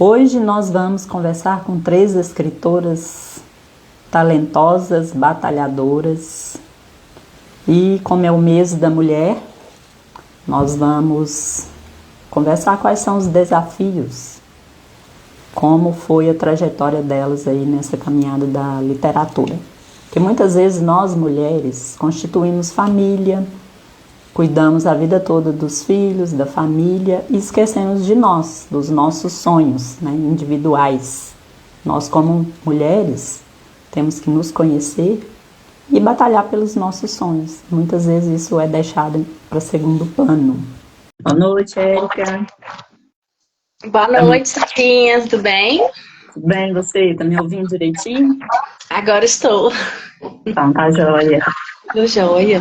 Hoje nós vamos conversar com três escritoras talentosas, batalhadoras, e como é o mês da mulher, nós vamos conversar quais são os desafios, como foi a trajetória delas aí nessa caminhada da literatura. Porque muitas vezes nós mulheres constituímos família, cuidamos a vida toda dos filhos, da família e esquecemos de nós, dos nossos sonhos, né, individuais. Nós, como mulheres, temos que nos conhecer e batalhar pelos nossos sonhos. Muitas vezes isso é deixado para segundo plano. Boa noite, Érica. Boa noite, Safinha. Tudo bem? Tudo bem, você? Tá me ouvindo direitinho? Agora estou. Então, tá joia. Tudo jóia.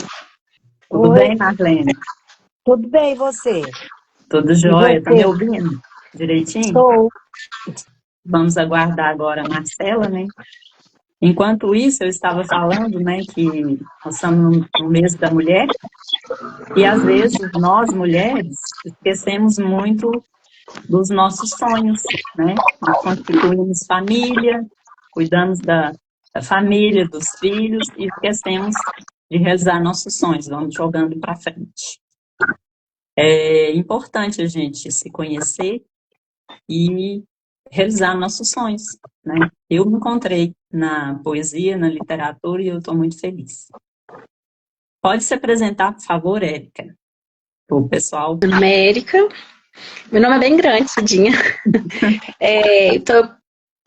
Tudo bem, Marlene? Tudo bem, e você? Tudo jóia. Tá me ouvindo direitinho? Estou. Vamos aguardar agora a Marcela, né? Enquanto isso, eu estava falando, né, que nós estamos no mês da mulher e, às vezes, nós, mulheres, esquecemos muito dos nossos sonhos, né? Nós constituímos família, cuidamos da família, dos filhos e esquecemos de realizar nossos sonhos, vamos jogando para frente. É importante a gente se conhecer e realizar nossos sonhos, né? Eu me encontrei na poesia, na literatura e eu estou muito feliz. Pode se apresentar, por favor, Érica, para o pessoal. Meu nome é Érica. Meu nome é bem grande, Cidinha.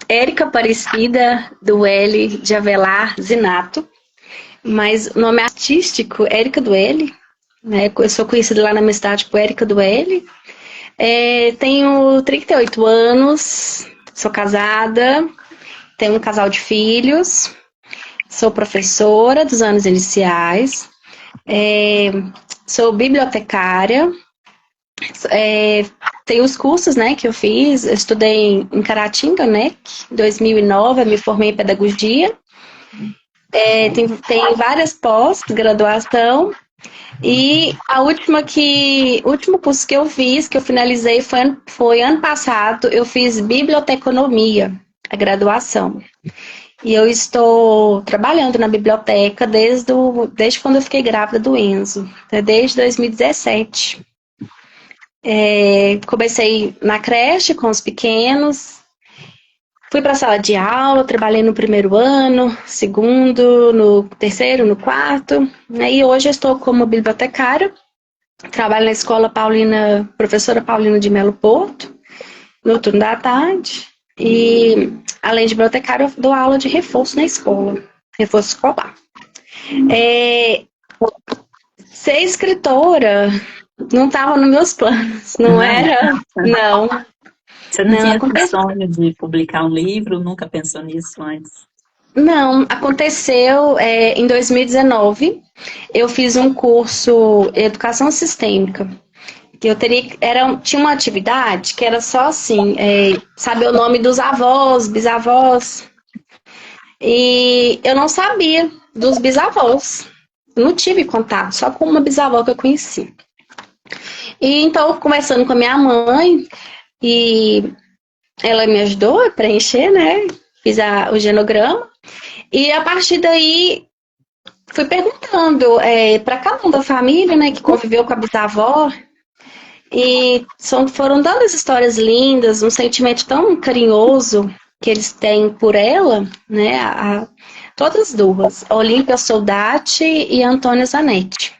Érica Aparecida do L de Avelar Zinato, mas o nome artístico é Érica do L, né? Eu sou conhecida lá na minha cidade por Érica do L. Tenho 38 anos, sou casada, tenho um casal de filhos, sou professora dos anos iniciais, sou bibliotecária, tenho os cursos, né, que eu fiz, eu estudei em Caratinga, né, em 2009, eu me formei em pedagogia, tem várias pós-graduação. E o último curso que eu fiz, que eu finalizei, foi ano passado, eu fiz biblioteconomia, a graduação. E eu estou trabalhando na biblioteca desde quando eu fiquei grávida do Enzo, desde 2017. Comecei na creche com os pequenos, fui para a sala de aula, trabalhei no primeiro ano, segundo, no terceiro, no quarto, né? E hoje eu estou como bibliotecária, trabalho na escola professora Paulina de Melo Porto, no turno da tarde, e além de bibliotecária, eu dou aula de reforço na escola, reforço escolar. Ser escritora não estava nos meus planos, não era, não. Você não tinha esse sonho de publicar um livro? Nunca pensou nisso antes? Não, aconteceu em 2019. Eu fiz um curso Educação Sistêmica. Que eu tinha uma atividade que era só assim, saber o nome dos avós, bisavós. E eu não sabia dos bisavós. Não tive contato, só com uma bisavó que eu conheci. E então, conversando com a minha mãe, e ela me ajudou a preencher, né? Fiz o genograma. E a partir daí, fui perguntando para cada um da família, né, que conviveu com a bisavó. E foram dando as histórias lindas, um sentimento tão carinhoso que eles têm por ela, né? Todas duas, a Olímpia Soldati e a Antônia Zanetti.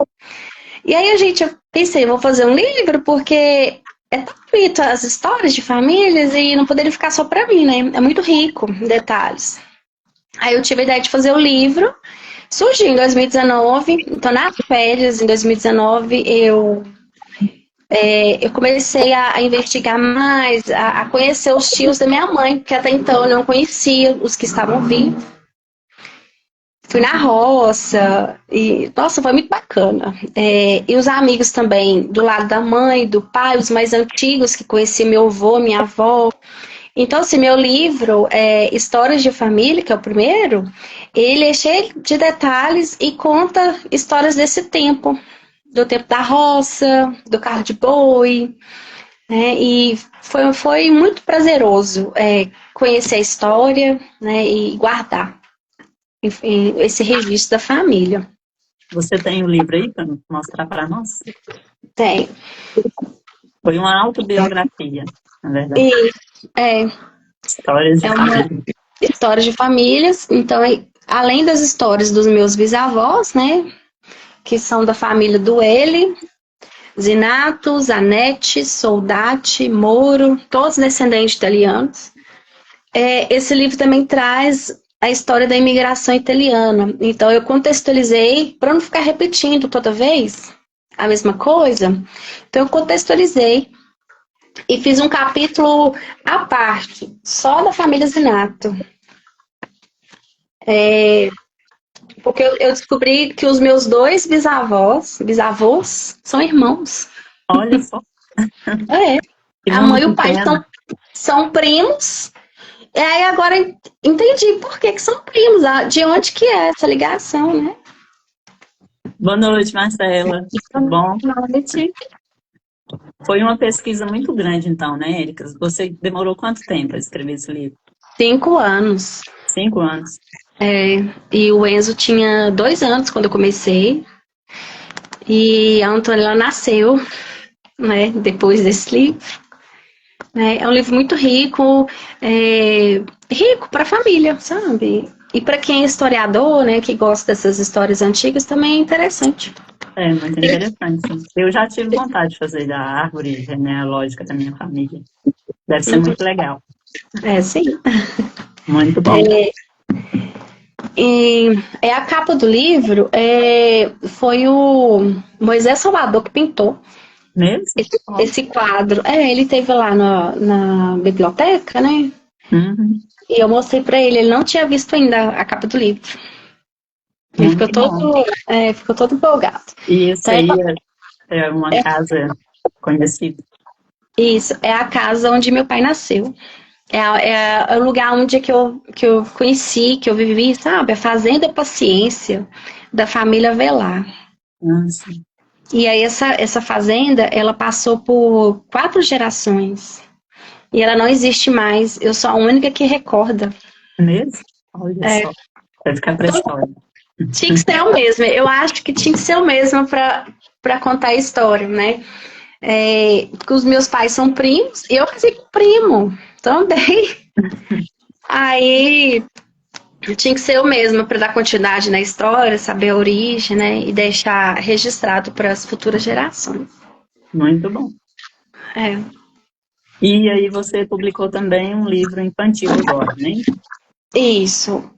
E aí eu pensei, vou fazer um livro, porque é tão bonito as histórias de famílias e não poderia ficar só para mim, né? É muito rico em detalhes. Aí eu tive a ideia de fazer o livro, surgiu em 2019, então nas férias, em 2019, eu comecei a investigar mais, a conhecer os tios da minha mãe, porque até então eu não conhecia os que estavam vivos. Fui na roça e, nossa, foi muito bacana. E os amigos também, do lado da mãe, do pai, os mais antigos que conheciam meu avô, minha avó. Então, assim, meu livro, Histórias de Família, que é o primeiro, ele é cheio de detalhes e conta histórias desse tempo. Do tempo da roça, do carro de boi, né? E foi muito prazeroso conhecer a história, né? E guardar esse registro da família. Você tem o livro aí para mostrar para nós? Tem. Foi uma autobiografia, na verdade. E é Histórias de uma família. história de famílias. Então, além das histórias dos meus bisavós, né? Que são da família do Eli, Zinato, Zanetti, Soldati, Moro, todos descendentes italianos. Esse livro também traz a história da imigração italiana. Então, eu contextualizei, para não ficar repetindo toda vez a mesma coisa, então eu contextualizei e fiz um capítulo à parte, só da família Zinato. Porque eu descobri que os meus dois bisavós, são irmãos. Olha só. Que A mundo mãe e o pai pequeno. são primos. E aí agora entendi por que são primos, de onde que é essa ligação, né? Boa noite, Marcela. Tudo bom? Boa noite. Foi uma pesquisa muito grande, então, né, Érica? Você demorou quanto tempo para escrever esse livro? 5 anos. 5 anos. E o Enzo tinha 2 anos quando eu comecei. E a Antônia nasceu, né, depois desse livro. É um livro muito rico, rico para a família, sabe? E para quem é historiador, né, que gosta dessas histórias antigas, também é interessante. É muito interessante, sim. Eu já tive vontade de fazer da árvore genealógica da minha família. Deve ser muito legal. Sim. Muito bom. E a capa do livro foi o Moisés Salvador que pintou. Mesmo? Esse quadro. Ele teve lá na biblioteca, né? Uhum. E eu mostrei pra ele não tinha visto ainda a capa do livro. Ele ficou todo empolgado. E isso Então, aí é uma casa conhecida? Isso, é a casa onde meu pai nasceu. É o lugar onde que eu conheci, que eu vivi, sabe? A Fazenda Paciência, da família Velar. Sim. E aí essa fazenda, ela passou por 4 gerações. E ela não existe mais. Eu sou a única que recorda. Mesmo? Olha só. Vai ficar pra história. Tinha que ser o mesmo. Eu acho que tinha que ser o mesmo para contar a história, né? Porque os meus pais são primos. E eu casei com primo também. Aí tinha que ser o mesmo para dar continuidade na história, saber a origem, né? E deixar registrado para as futuras gerações. Muito bom. E aí você publicou também um livro infantil agora, né? Isso.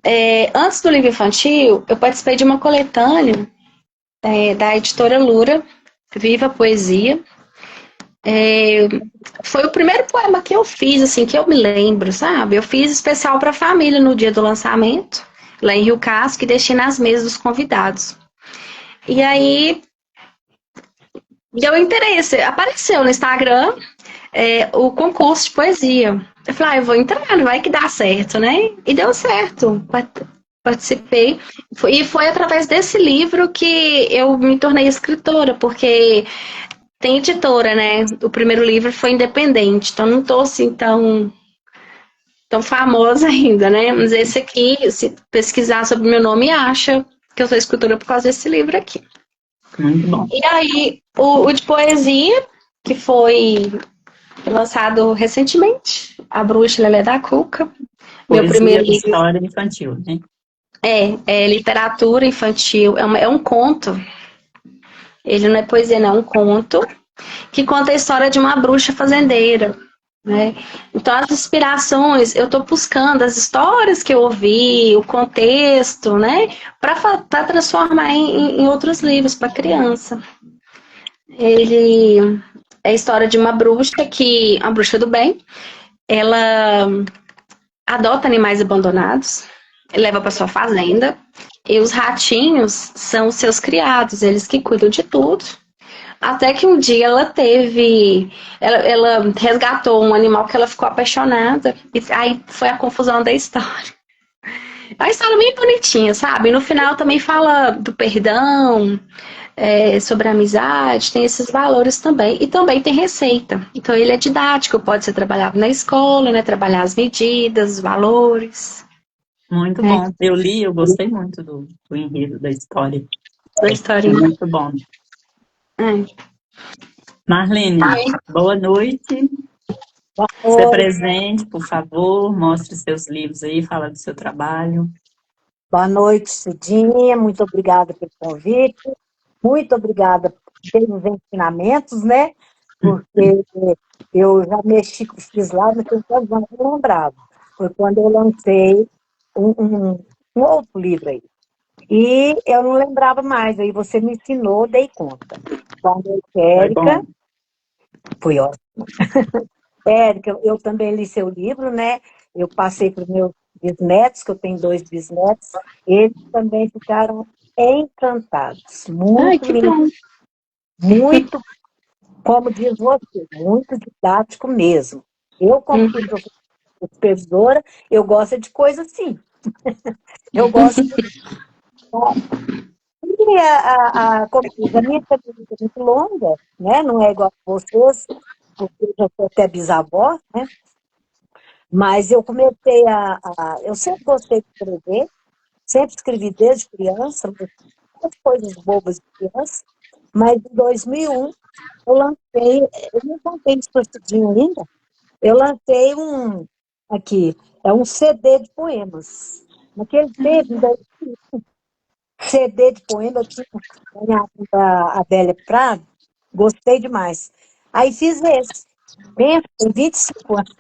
Antes do livro infantil, eu participei de uma coletânea da editora Lura, Viva Poesia. Foi o primeiro poema que eu fiz, assim, que eu me lembro, sabe? Eu fiz especial para a família no dia do lançamento, lá em Rio Casco, e deixei nas mesas dos convidados. E aí, deu interesse, apareceu no Instagram o concurso de poesia. Eu falei, eu vou entrar, vai que dá certo, né? E deu certo. Participei. E foi através desse livro que eu me tornei escritora, porque tem editora, né? O primeiro livro foi independente, então não tô assim tão famosa ainda, né? Mas esse aqui, se pesquisar sobre o meu nome, acha que eu sou escritora por causa desse livro aqui. Muito bom. E aí, o de poesia, que foi lançado recentemente, A Bruxa Lelé da Cuca. Meu primeiro livro. História infantil, né? É literatura infantil, é um conto. Ele não é poesia, não, é um conto que conta a história de uma bruxa fazendeira, né? Então, as inspirações, eu estou buscando as histórias que eu ouvi, o contexto, né? Para transformar em outros livros para criança. Ele é a história de uma bruxa a bruxa do bem, ela adota animais abandonados, leva para sua fazenda, e os ratinhos são seus criados, eles que cuidam de tudo. Até que um dia ela resgatou um animal que ela ficou apaixonada, e aí foi a confusão da história. É uma história bem bonitinha, sabe? No final também fala do perdão, sobre amizade, tem esses valores também. E também tem receita. Então ele é didático, pode ser trabalhado na escola, né? Trabalhar as medidas, os valores, Muito né? bom. Eu li, eu gostei muito do enredo, da história. Da É historinha. muito bom. É. Marlene, boa noite. Se Oi, presente, por favor, mostre seus livros aí, fala do seu trabalho. boa noite, Cidinha. Muito obrigada pelo convite. Muito obrigada pelos ensinamentos, né? Porque eu já mexi com fiz lá, mas tem anos que eu não lembrava. Foi quando eu lancei um outro livro aí. E eu não lembrava mais. Aí você me ensinou, dei conta. Boa noite, Foi Érica. bom. Foi ótimo. Érica, eu também li seu livro, né? Eu passei para os meus bisnetos, que eu tenho 2 bisnetos, eles também ficaram encantados. Ai, Muito que lindo, bom. muito, como diz você, muito didático mesmo. Eu, como fui professora supervisora, eu gosto de coisa assim. Eu gosto de. E como diz, a minha caminhada é muito longa, né? Não é igual a vocês, porque eu já sou até bisavó, né? Mas eu comecei eu sempre gostei de escrever, sempre escrevi desde criança, muitas coisas bobas de criança, mas em 2001 eu lancei, eu não contei isso para o Cidinho ainda, eu lancei aqui, é um CD de poemas. Naquele tempo, CD de poema, eu tinha ganhado da Adélia Prado, gostei demais. Aí fiz esse, pensa, tem 25 anos.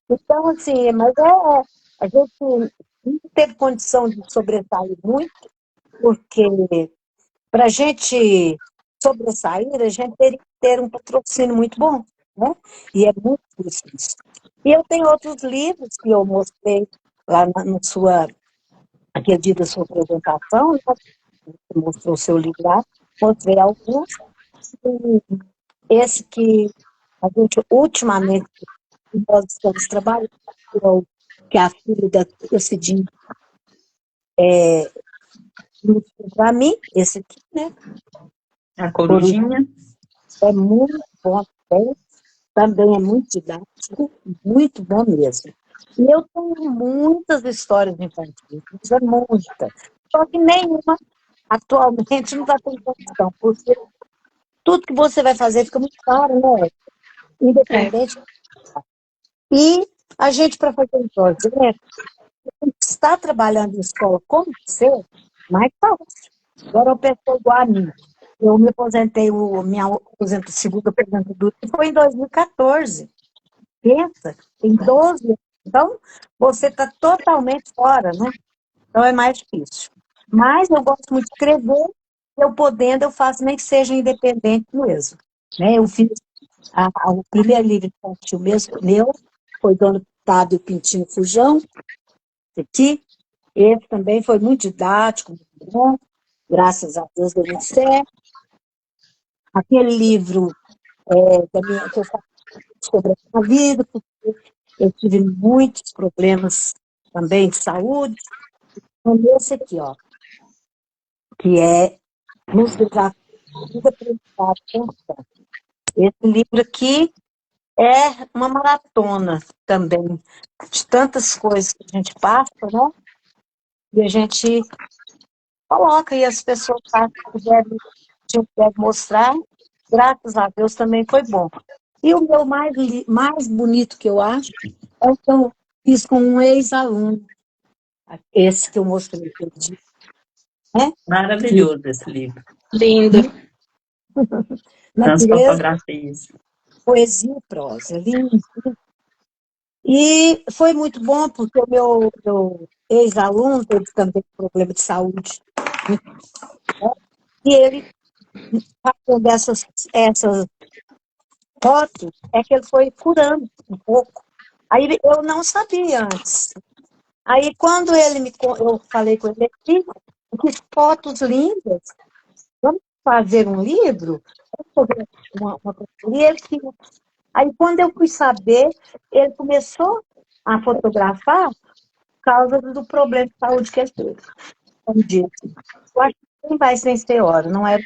Então, assim, a gente não teve condição de sobressair muito, porque para a gente sobressair, a gente teria que ter um patrocínio muito bom, né? E é muito difícil. E eu tenho outros livros que eu mostrei lá na sua, aquele dia da sua apresentação, né? Você mostrou o seu livro lá, mostrei alguns. E esse que a gente ultimamente nós estamos trabalhando, que é a filha da Cidinha para mim, esse aqui, né? A Coruja Corujinha. é muito bom também é muito didático, muito bom mesmo. E eu tenho muitas histórias infantis, mas é muita. Só que nenhuma atualmente não está tendo condição, porque tudo que você vai fazer fica muito caro, né? É, Independente. E a gente, para fazer um projeto, está trabalhando em escola como você, mais fácil. Agora eu pessoa igual a mim. Eu me aposentei, minha segunda aposentadoria foi em 2014. Pensa, tem 12 anos. Então, você está totalmente fora, né? Então é mais difícil. Mas eu gosto muito de escrever, eu podendo, eu faço nem que seja independente mesmo. Né? Eu fiz o primeiro livro infantil mesmo, meu, foi do ano passado, o Pintinho Fujão, aqui. Esse também foi muito didático, muito bom. Graças a Deus deu muito certo. Aquele livro que eu falo sobre a minha vida, porque eu tive muitos problemas também de saúde. Então, esse aqui, ó, que é Nos Desafios da Aprendizagem Constante. Esse livro aqui é uma maratona também, de tantas coisas que a gente passa, né? E a gente coloca e as pessoas fazem, a gente deve mostrar. Graças a Deus também foi bom. E o meu mais bonito que eu acho é o que eu fiz com um ex-aluno, esse que eu mostrei aquele dia, né? Que Maravilhoso esse livro. lindo. Nas natureza, fotografias. poesia e prosa, lindo. E foi muito bom, porque o meu ex-aluno teve também problema de saúde, né? E ele, fazendo essas fotos, é que ele foi curando um pouco. Aí eu não sabia antes. Aí quando eu falei com ele, que fotos lindas, vamos fazer um livro? Vamos fazer uma coisa. E ele aí quando eu fui saber, ele começou a fotografar por causa do problema de saúde que ele teve. Como disse. Eu acho quem vai sem ser hora, não era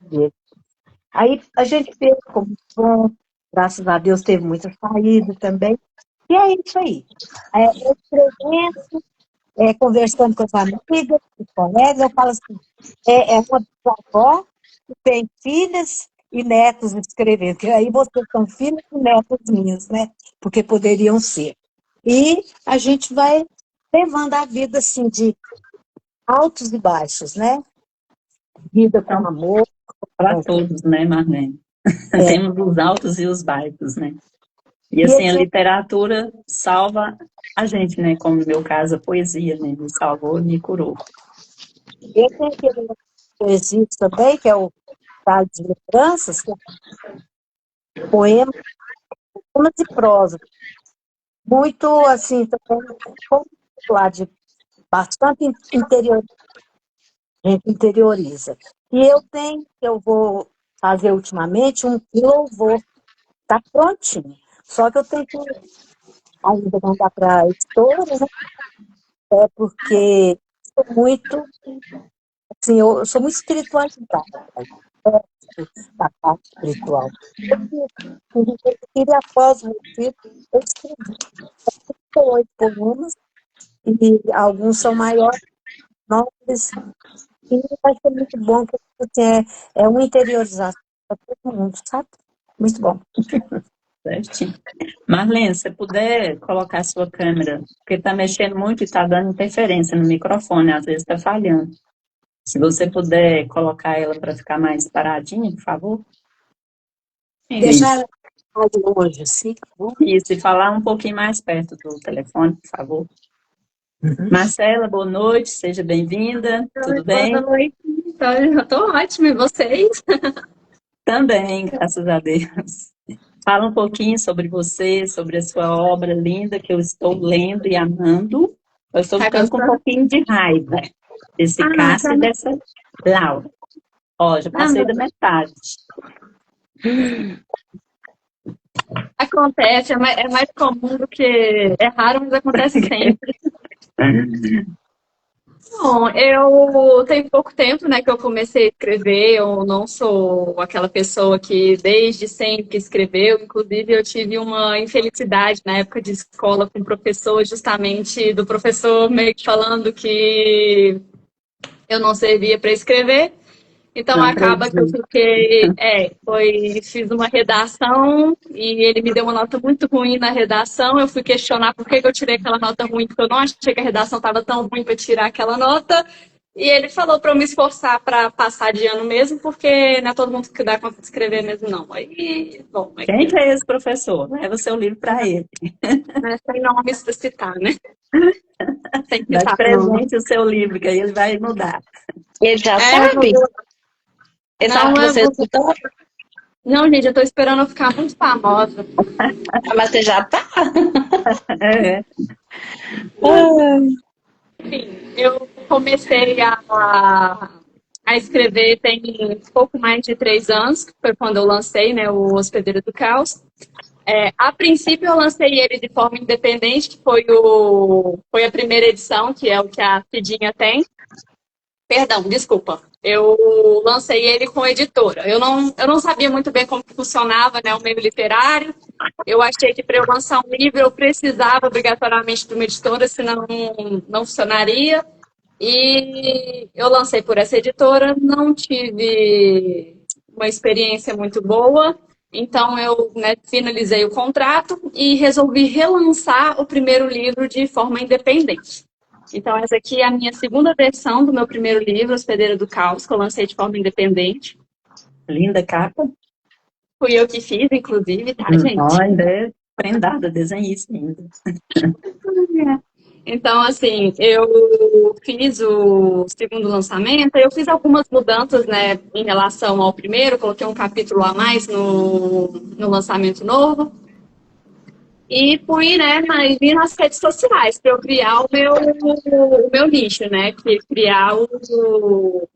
o dele. Aí a gente fez como bom, graças a Deus teve muita saída também. E é isso aí. Escrevendo, conversando com as amigas, com os colegas, eu falo assim, é uma avó que tem filhas e netos escrevendo, que aí vocês são filhos e netos minhos, né? Porque poderiam ser. E a gente vai levando a vida assim de altos e baixos, né? Vida com Então, amor. para todos, né, Marlene? Temos os altos e os baixos, né? E E assim, a assim, literatura salva a gente, né? Como no meu caso, a poesia, né? Me salvou e me curou. eu tenho aquele poesia também, que é o Estado de Lembranças, que é poemas e prosa. Muito, assim, também, como lá de bastante interior, a gente interioriza. E eu tenho, que eu vou fazer ultimamente, um louvor. Está prontinho. Só que eu tenho que ainda mandar para a editora, né? Porque sou muito, assim, eu sou muito espiritualizada. Da parte espiritual. Eu tive após o meu filho, eu escrevi 8 poemas, e alguns são maiores, nobres, e vai ser muito bom, porque é uma interiorização para todo mundo, sabe? Muito bom. Certinho. Marlene, se puder colocar a sua câmera, porque está mexendo muito e está dando interferência no microfone, às vezes está falhando. Se você puder colocar ela para ficar mais paradinha, por favor. Deixar Isso. ela mais longe, assim, tá bom? Isso, e falar um pouquinho mais perto do telefone, por favor. Marcela, boa noite, seja bem-vinda. Tudo bem? Boa noite. Eu estou ótima, e vocês? Também, graças a Deus. Fala um pouquinho sobre você, sobre a sua obra linda que eu estou lendo e amando. Eu estou Tá ficando com um gostando? pouquinho de raiva desse Cássio e dessa Laura. Ó, já passei da metade. Acontece, é mais comum do que é raro, mas acontece sempre. Bom, eu tenho pouco tempo, né, que eu comecei a escrever. Eu não sou aquela pessoa que desde sempre escreveu. Inclusive, eu tive uma infelicidade na época de escola com o professor, justamente do professor meio que falando que eu não servia para escrever. Então Não acaba que eu acredito. fiquei, fiz uma redação e ele me deu uma nota muito ruim na redação. Eu fui questionar por que eu tirei aquela nota ruim, porque eu não achei que a redação estava tão ruim para tirar aquela nota. E ele falou para eu me esforçar para passar de ano mesmo, porque não é todo mundo que dá conta de escrever mesmo, não. Aí, bom, Quem que é esse professor? Leva o seu livro para ele. sem nomes para citar, né? Sem Dá de citar nomes. presente o seu livro, que aí ele vai mudar. Ele já É, sabe? Ele não, sabe que é, você escutou? não, gente, eu tô esperando eu ficar muito famosa. Mas você já tá? É. Enfim, eu comecei a escrever tem pouco mais de 3 anos, que foi quando eu lancei, né, o Hospedeiro do Caos. A princípio eu lancei ele de forma independente, que foi a primeira edição, que é o que a Cidinha tem. Perdão, desculpa. Eu lancei ele com editora. Eu não sabia muito bem como funcionava, né, o meio literário. Eu achei que para eu lançar um livro eu precisava obrigatoriamente de uma editora, senão não funcionaria. E eu lancei por essa editora, não tive uma experiência muito boa. Então eu, né, finalizei o contrato e resolvi relançar o primeiro livro de forma independente. Então, essa aqui é a minha segunda versão do meu primeiro livro, Hospedeira do Caos, que eu lancei de forma independente. Linda capa. Fui eu que fiz, inclusive, tá, gente? Ó, ainda é prendada, desenhista ainda. Então, assim, eu fiz o segundo lançamento, eu fiz algumas mudanças, né, em relação ao primeiro, coloquei um capítulo a mais no lançamento novo. E fui, né, vi nas redes sociais para eu criar o meu nicho, né? Que criar o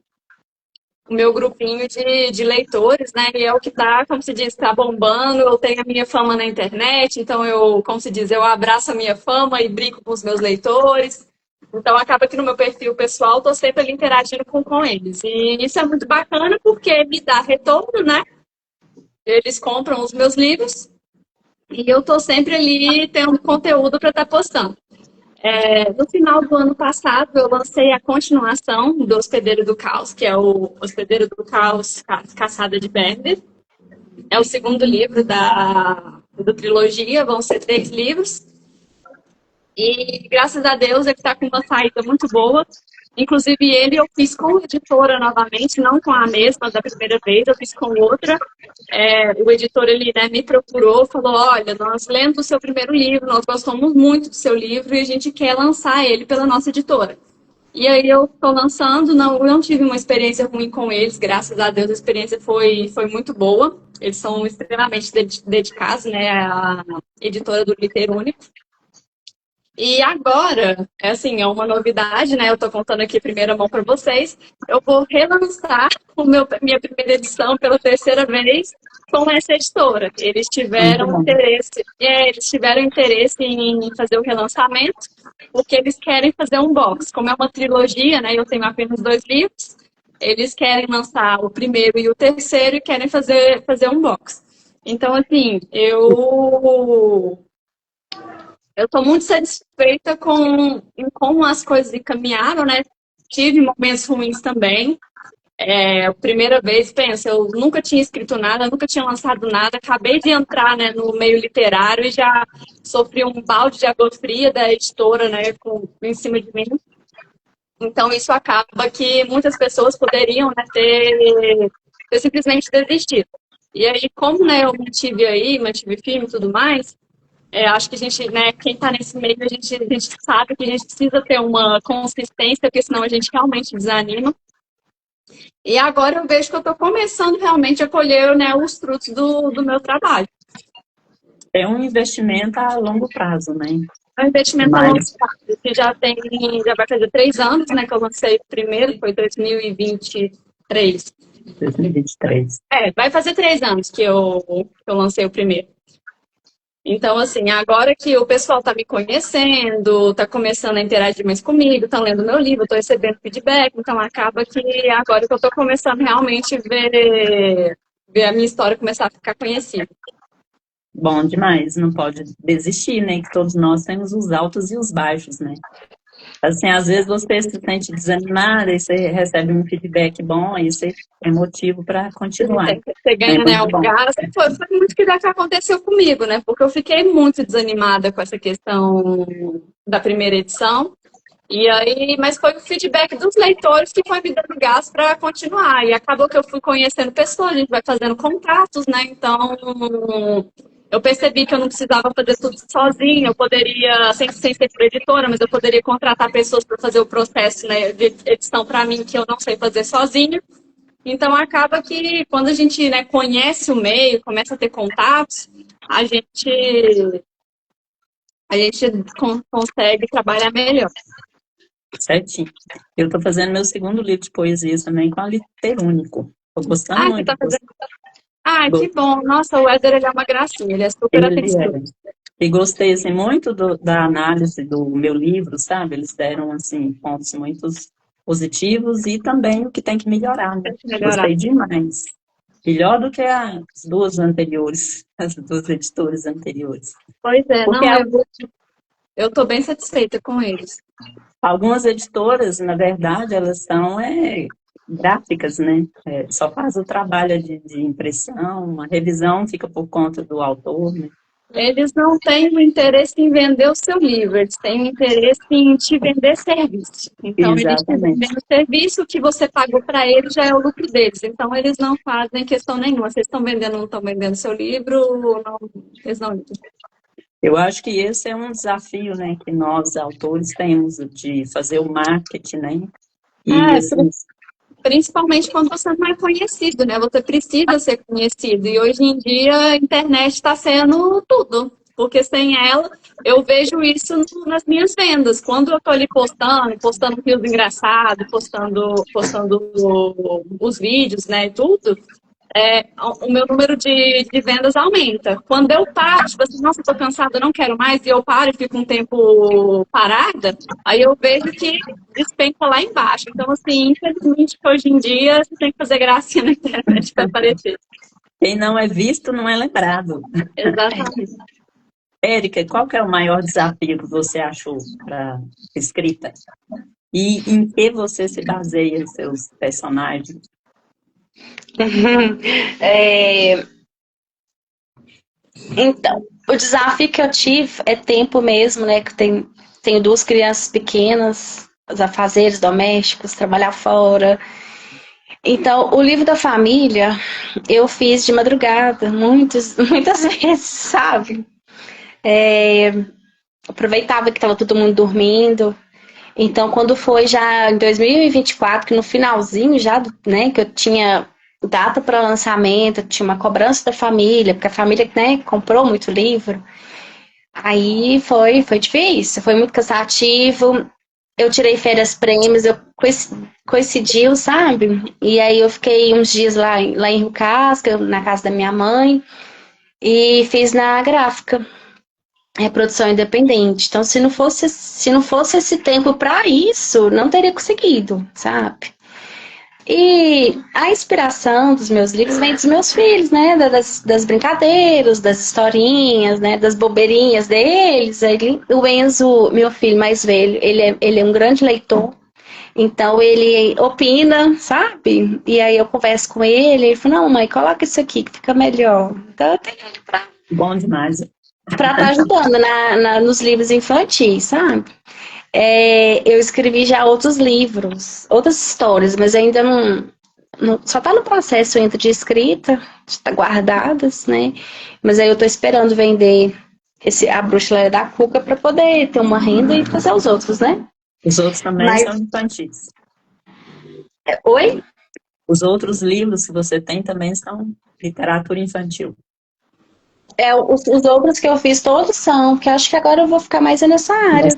meu grupinho de leitores, né? E é o que tá, como se diz, tá bombando. Eu tenho a minha fama na internet, então eu, como se diz, eu abraço a minha fama e brinco com os meus leitores. Então, acaba que no meu perfil pessoal, estou sempre ali interagindo com eles. E isso é muito bacana porque me dá retorno, né? Eles compram os meus livros e eu estou sempre ali tendo conteúdo para estar postando. No final do ano passado, eu lancei a continuação do Hospedeiro do Caos, que é o Hospedeiro do Caos Caçada de Berber. É o segundo livro da trilogia, vão ser 3 livros. E graças a Deus ele está com uma saída muito boa. Inclusive ele eu fiz com editora novamente, não com a mesma da primeira vez, eu fiz com outra. O editor ele, né, me procurou, falou, olha, nós lemos o seu primeiro livro, nós gostamos muito do seu livro e a gente quer lançar ele pela nossa editora. E aí eu estou lançando, não tive uma experiência ruim com eles, graças a Deus a experiência foi muito boa. Eles são extremamente dedicados, né, à editora do Literúnico. E agora, é uma novidade, né? Eu estou contando aqui em primeira mão para vocês. Eu vou relançar minha primeira edição pela 3ª vez com essa editora. Eles tiveram interesse em fazer o relançamento, porque eles querem fazer um box. Como é uma trilogia, né? Eu tenho apenas 2 livros. Eles querem lançar o primeiro e o terceiro e querem fazer um box. Então, assim, eu estou muito satisfeita com como as coisas encaminharam, né? Tive momentos ruins também. A primeira vez, pensa, eu nunca tinha escrito nada, nunca tinha lançado nada, acabei de entrar, né, no meio literário e já sofri um balde de água fria da editora, né, em cima de mim. Então, isso acaba que muitas pessoas poderiam, né, ter simplesmente desistido. E aí, como, né, eu mantive firme e tudo mais, acho que a gente, né, quem está nesse meio, a gente sabe que a gente precisa ter uma consistência, porque senão a gente realmente desanima. E agora eu vejo que eu estou começando realmente a colher, né, os frutos do meu trabalho. É um investimento a longo prazo, né? É um investimento a longo prazo, que já vai fazer 3 anos, né, que eu lancei o primeiro, foi 2023. 2023. Vai fazer 3 anos que eu lancei o primeiro. Então, assim, agora que o pessoal está me conhecendo, está começando a interagir mais comigo, está lendo meu livro, estou recebendo feedback, então acaba que agora que eu estou começando realmente a ver a minha história começar a ficar conhecida. Bom demais, não pode desistir, né? Que todos nós temos os altos e os baixos, né? Assim, às vezes você se sente desanimada e você recebe um feedback bom, aí você é motivo para continuar. Você ganha, né, o gás. Foi muito que aconteceu comigo, né? Porque eu fiquei muito desanimada com essa questão da primeira edição. E aí, mas foi o feedback dos leitores que foi me dando gás para continuar. E acabou que eu fui conhecendo pessoas, a gente vai fazendo contatos, né? Então, eu percebi que eu não precisava fazer tudo sozinha, eu poderia, sem ser por editora, mas eu poderia contratar pessoas para fazer o processo, né, de edição para mim, que eu não sei fazer sozinha. Então, acaba que quando a gente, né, conhece o meio, começa a ter contatos, a gente consegue trabalhar melhor. Certinho. Eu estou fazendo meu segundo livro de poesias também com a Literúnico. Estou gostando muito. Você tá fazendo... que bom. Nossa, o Éder, ele é uma gracinha, ele é super atencioso. E gostei, assim, muito da análise do meu livro, sabe? Eles deram, assim, pontos muito positivos e também o que tem que melhorar, né? Gostei demais. Melhor do que as 2 anteriores, as 2 editoras anteriores. Pois é, porque eu estou bem satisfeita com eles. Algumas editoras, na verdade, elas são gráficas, né? Só faz o trabalho de impressão, a revisão fica por conta do autor, né? Eles não têm o interesse em vender o seu livro, eles têm o interesse em te vender serviço. Então, eles te vendem o serviço que você pagou para eles, já é o lucro deles. Então, eles não fazem questão nenhuma. Vocês estão vendendo ou não estão vendendo seu livro, eles não ligam. Eu acho que esse é um desafio, né, que nós, autores, temos de fazer o marketing, né? Principalmente quando você não é conhecido, né? Você precisa ser conhecido. E hoje em dia a internet está sendo tudo. Porque sem ela, eu vejo isso nas minhas vendas. Quando eu estou ali postando rios engraçados, postando os vídeos, né, e tudo, o meu número de vendas aumenta. Quando eu paro, tipo assim, nossa, eu tô cansada, eu não quero mais, e eu paro e fico um tempo parada, aí eu vejo que despenca lá embaixo. Então, assim, infelizmente, hoje em dia, você tem que fazer gracinha na internet para aparecer. Quem não é visto não é lembrado. Exatamente. Érica, qual que é o maior desafio que você achou para escrita? E em que você se baseia em seus personagens? É, então, o desafio que eu tive é tempo mesmo, né? Que tenho duas crianças pequenas, os afazeres domésticos, trabalhar fora. Então, o livro da família eu fiz de madrugada, muitas vezes, sabe? Aproveitava que estava todo mundo dormindo. Então, quando foi já em 2024, que no finalzinho já, né, que eu tinha data para lançamento, tinha uma cobrança da família, porque a família, né, comprou muito livro. Aí foi difícil, foi muito cansativo. Eu tirei férias prêmios, eu coincidiu, sabe? E aí eu fiquei uns dias lá em Rio Casca, na casa da minha mãe, e fiz na gráfica, produção independente. Então, se não fosse esse tempo para isso, não teria conseguido, sabe? E a inspiração dos meus livros vem dos meus filhos, né? Das brincadeiras, das historinhas, né? Das bobeirinhas deles. O Enzo, meu filho mais velho, ele é um grande leitor. Então ele opina, sabe? E aí eu converso com ele fala, não, mãe, coloca isso aqui que fica melhor. Então eu tenho ele Bom demais. para estar ajudando nos livros infantis, sabe? Eu escrevi já outros livros, outras histórias, mas ainda só está no processo ainda de escrita, está guardadas, né? Mas aí eu estou esperando vender a Bruxa da Cuca para poder ter uma renda e fazer os outros, né? Os outros também são infantis. Oi? Os outros livros que você tem também são literatura infantil. Os outros que eu fiz todos são, porque acho que agora eu vou ficar mais nessa área.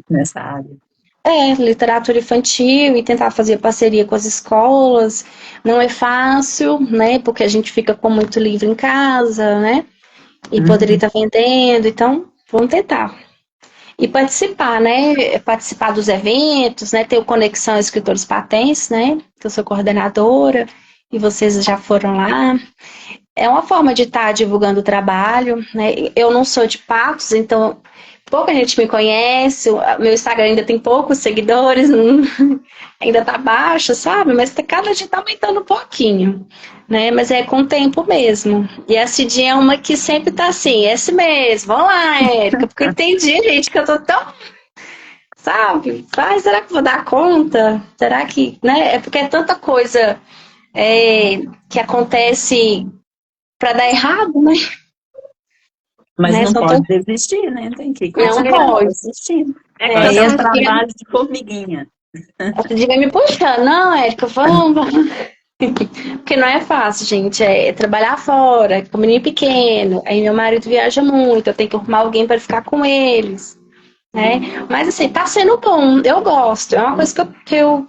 Nessa área. Literatura infantil e tentar fazer parceria com as escolas. Não é fácil, né? Porque a gente fica com muito livro em casa, né? E poderia estar vendendo, então vamos tentar. E participar, né? Participar dos eventos, né? Ter o Conexão Escritores Patentes, né? Que eu sou coordenadora e vocês já foram lá. É uma forma de estar divulgando o trabalho, né? Eu não sou de Patos, então pouca gente me conhece, meu Instagram ainda tem poucos seguidores, ainda tá baixo, sabe? Mas cada dia tá aumentando um pouquinho, né? Mas é com o tempo mesmo. E a Cidinha é uma que sempre tá assim, esse mês, vamos lá, Érica, porque eu entendi, gente, que eu tô tão, sabe? Será que eu vou dar conta? Será que, né? É porque é tanta coisa que acontece para dar errado, né? Mas não pode desistir, né? Tem que não pode desistir. É um trabalho de formiguinha. Outro dia vai me puxando, não, Érica, vamos. Porque não é fácil, gente. É trabalhar fora, com menino pequeno. Aí meu marido viaja muito, eu tenho que arrumar alguém para ficar com eles. Né? Mas assim, tá sendo bom, eu gosto. É uma coisa que eu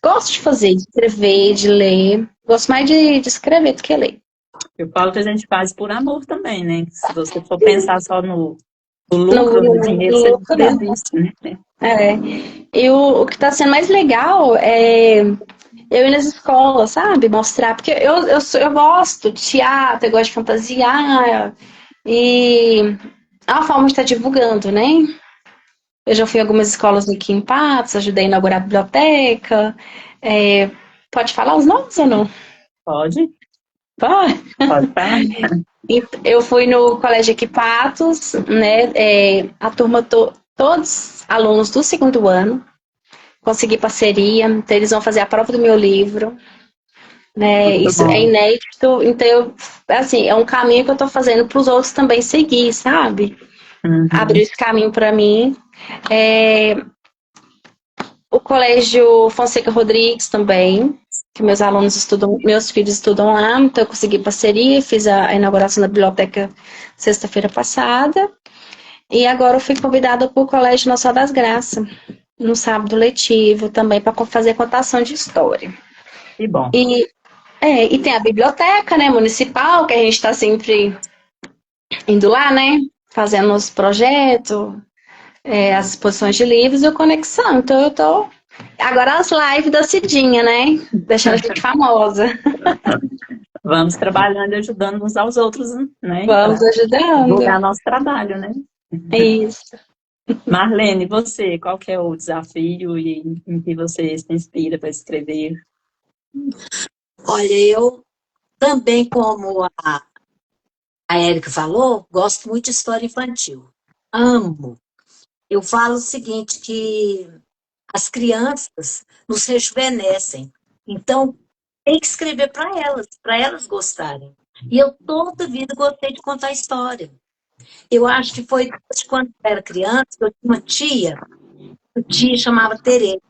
gosto de fazer, de escrever, de ler. Gosto mais de escrever do que ler. Eu falo que a gente faz por amor também, né? Se você for pensar só no lucro, no dinheiro, você desiste, né? E o que está sendo mais legal é eu ir nas escolas, sabe? Mostrar. Porque eu gosto de teatro, eu gosto de fantasiar. E é uma forma de estar divulgando, né? Eu já fui em algumas escolas aqui em Patos, ajudei a inaugurar a biblioteca. Pode falar os nomes ou não? Pode. Pode falar. Eu fui no colégio aqui Patos, né? A turma, todos alunos do segundo ano. Consegui parceria, então eles vão fazer a prova do meu livro. Né? Isso é inédito, então assim, é um caminho que eu estou fazendo para os outros também seguir, sabe? Abrir esse caminho para mim. O colégio Fonseca Rodrigues também, que meus alunos estudam, meus filhos estudam lá, então eu consegui parceria, fiz a inauguração da biblioteca sexta-feira passada, e agora eu fui convidada para o Colégio Nossa Senhora das Graças, no sábado letivo também, para fazer contação de história. Que bom. E tem a biblioteca, né, municipal, que a gente está sempre indo lá, né, fazendo os projetos, as exposições de livros e o Conexão. Então eu tô... Agora as lives da Cidinha, né, deixando a gente famosa. Vamos trabalhando e ajudando uns aos outros, né? Vamos Para ajudando. divulgar nosso trabalho, né? Isso. Marlene, você, qual que é o desafio em que você se inspira para escrever? Olha, eu também, como a Érica falou, gosto muito de história infantil. Amo. Eu falo o seguinte, que as crianças nos rejuvenescem. Então, tem que escrever para elas gostarem. E eu toda a vida gostei de contar história. Eu acho que foi desde quando eu era criança, eu tinha uma tia chamava Tereza.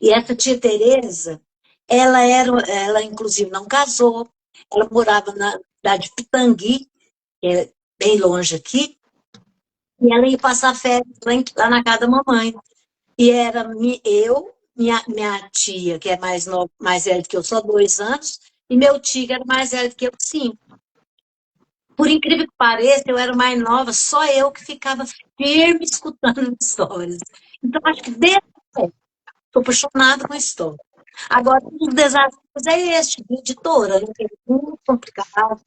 E essa tia Tereza, ela inclusive não casou, ela morava na cidade de Pitangui, que é bem longe aqui, e ela ia passar férias lá na casa da mamãe. E era eu, minha tia, que é mais velha do que eu, só 2 anos, e meu tio, que era mais velho do que eu, 5. Por incrível que pareça, eu era mais nova, só eu que ficava firme escutando histórias. Então, acho que desde estou apaixonada com história. Agora, um dos desafios é este, de editora, né? Que é muito complicado,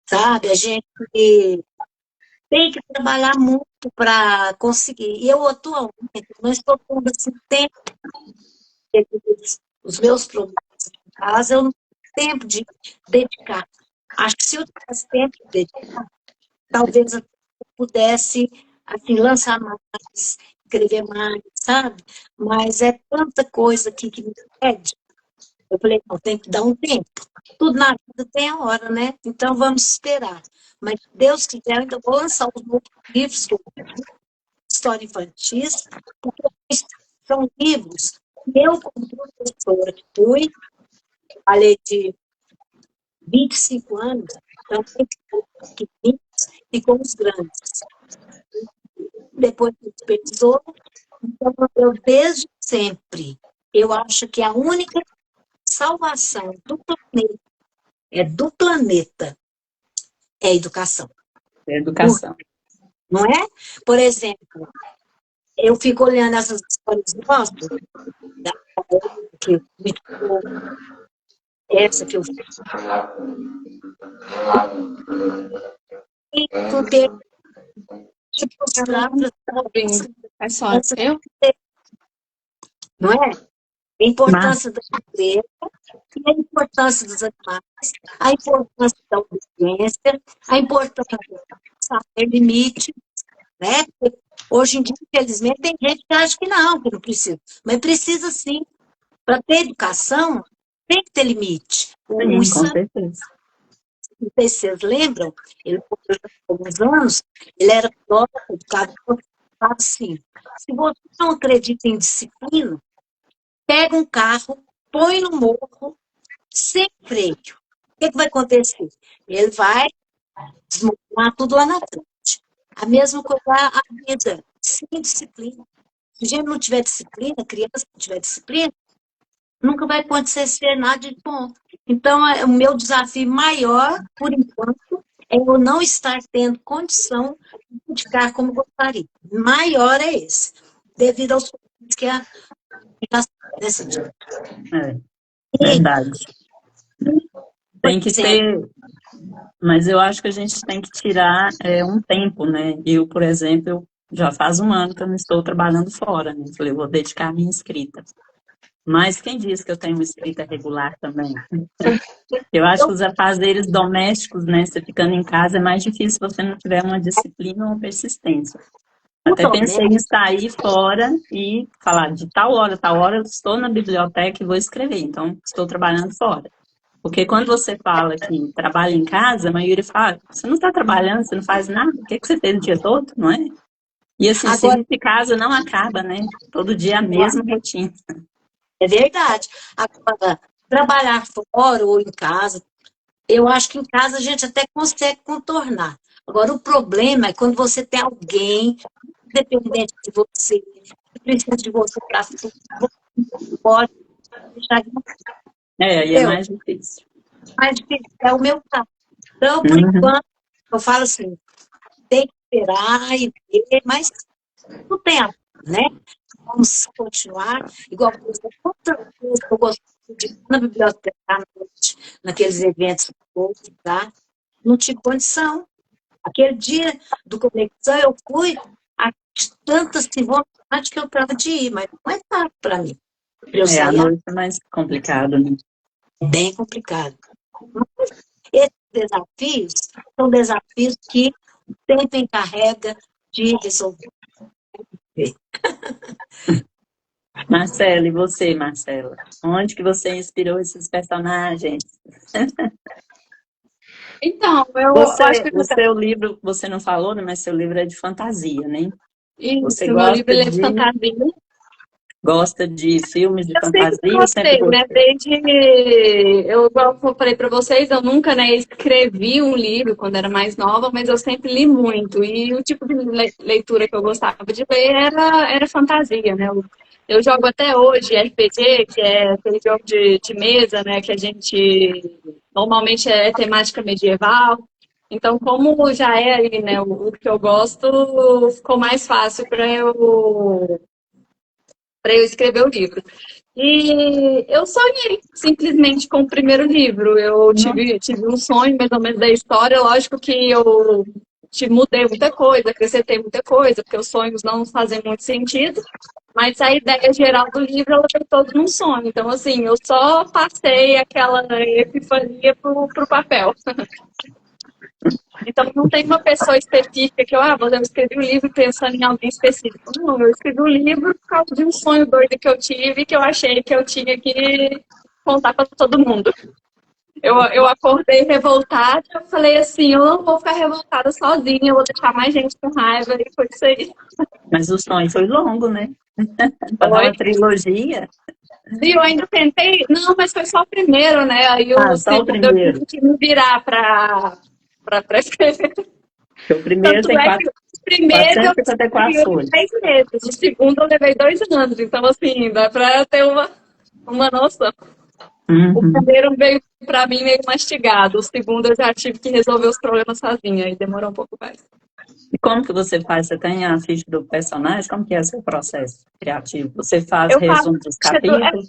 sabe? A gente tem que trabalhar muito para conseguir. E eu, atualmente, não estou tendo assim, tempo os meus problemas em casa, eu não tenho tempo de dedicar. Acho que se eu tivesse tempo de dedicar, talvez eu pudesse assim, lançar mais, escrever mais, sabe? Mas é tanta coisa aqui que me pede. Eu falei, não, tem que dar um tempo. Tudo na vida tem a hora, né? Então vamos esperar. Mas se Deus quiser, eu ainda vou lançar os meus livros, que eu história infantil, porque são livros que eu, como professora que fui, trabalhei de 25 anos, então com os pequeninos e com os grandes. Depois de supervisor, então eu desde sempre, eu acho que a única salvação do planeta é a educação. Educação. Não é? Por exemplo, eu fico olhando essas histórias nossas, que eu essa que eu tenho ter que mostrar para É só eu? não é? A importância da natureza, a importância dos animais, a importância da obediência, a importância de saber limite, né? Porque hoje em dia, infelizmente, tem gente que acha que não precisa. Mas precisa sim. Para ter educação, tem que ter limite. O Sim, com Sam, certeza. não sei se vocês lembram, ele morreu há alguns anos, ele era educado assim. Se você não acredita em disciplina, pega um carro, põe no morro, sem freio. O que vai acontecer? Ele vai desmontar tudo lá na frente. A mesma coisa a vida, sem disciplina. Se a gente não tiver disciplina, a criança não tiver disciplina, nunca vai acontecer nada de bom. Então, o meu desafio maior, por enquanto, é eu não estar tendo condição de dedicar como gostaria. Maior é esse, devido aos problemas que a nesse dia. É, E, verdade. por Tem que exemplo, ter, mas eu acho que a gente tem que tirar um tempo, né? Eu, por exemplo, já faz um ano que eu não estou trabalhando fora, né? Falei, eu vou dedicar a minha escrita. Mas quem diz que eu tenho uma escrita regular também? Eu acho que os afazeres domésticos, né? Você ficando em casa, é mais difícil se você não tiver uma disciplina ou uma persistência. o Até pensei em doméstico, sair fora e falar de tal hora eu estou na biblioteca e vou escrever. Então, estou trabalhando fora. Porque quando você fala que trabalha em casa, a maioria fala, você não está trabalhando, você não faz nada, o que você fez o dia todo, não é? E assim, o agora, serviço de casa não acaba, né? Todo dia a mesma rotina. é verdade. Agora, trabalhar fora ou em casa, eu acho que em casa a gente até consegue contornar. Agora, o problema é quando você tem alguém dependente de você, que precisa de você para tudo, você pode deixar de Aí é Entendeu? mais difícil. Mas é o meu caso. Então, por Uhum. enquanto, eu falo assim, tem que esperar e ver, mas não tem a, né? Vamos continuar. Igual, por exemplo, outra coisa que eu gosto de ir na biblioteca à noite, naqueles eventos todos, tá? Não tive condição. Aquele dia do conexão eu fui a tantas que vontade que eu estava de ir, mas não é fácil para mim. Eu À saía noite é mais complicado, né? bem complicado. Mas esses desafios são desafios que sempre encarrega de resolver. Marcela, e você, Marcela? Onde que você inspirou esses personagens? Então, eu acho Você, que o seu livro, você não falou, né? Mas seu livro é de fantasia, né? Você isso, meu livro ele é de fantasia. gosta de filmes de Eu sempre fantasia ou sempre gostei, né? gostou? Desde eu, igual eu falei para vocês, eu nunca, né, escrevi um livro quando era mais nova, mas eu sempre li muito. E o tipo de leitura que eu gostava de ler era fantasia, né? Eu jogo até hoje RPG, que é aquele jogo de mesa, né? Que a gente normalmente é temática medieval. Então, como já é ali, né, o que eu gosto, ficou mais fácil para eu escrever o livro. E eu sonhei simplesmente com o primeiro livro. Eu Não. tive um sonho mais ou menos da história. Lógico que eu mudei muita coisa, acrescentei muita coisa, porque os sonhos não fazem muito sentido. Mas a ideia geral do livro, ela foi toda num sonho. Então, assim, eu só passei aquela epifania pro papel. Então, não tem uma pessoa específica que eu escrevi o livro pensando em alguém específico. Não, eu escrevi o livro por causa de um sonho doido que eu tive, que eu achei que eu tinha que contar para todo mundo. Eu acordei revoltada, eu falei assim, eu não vou ficar revoltada sozinha, eu vou deixar mais gente com raiva, e foi isso aí. Mas o sonho foi longo, né? Para dar Foi. uma trilogia. E eu ainda tentei, não, mas foi só o primeiro, né? Aí Ah, o só o segundo eu primeiro. tive que me virar para escrever. Porque o primeiro Tanto tem é que o primeiro eu escrevi 454 em folhas. 6 meses, o segundo eu levei 2 anos, então assim, dá para ter uma noção. O Uhum. primeiro veio para mim meio mastigado, o segundo eu já tive que resolver os problemas sozinha, e demorou um pouco mais. E como que você faz? Você tem a ficha do personagem? Como que é o seu processo criativo? Você faz Eu faço resumo dos capítulos?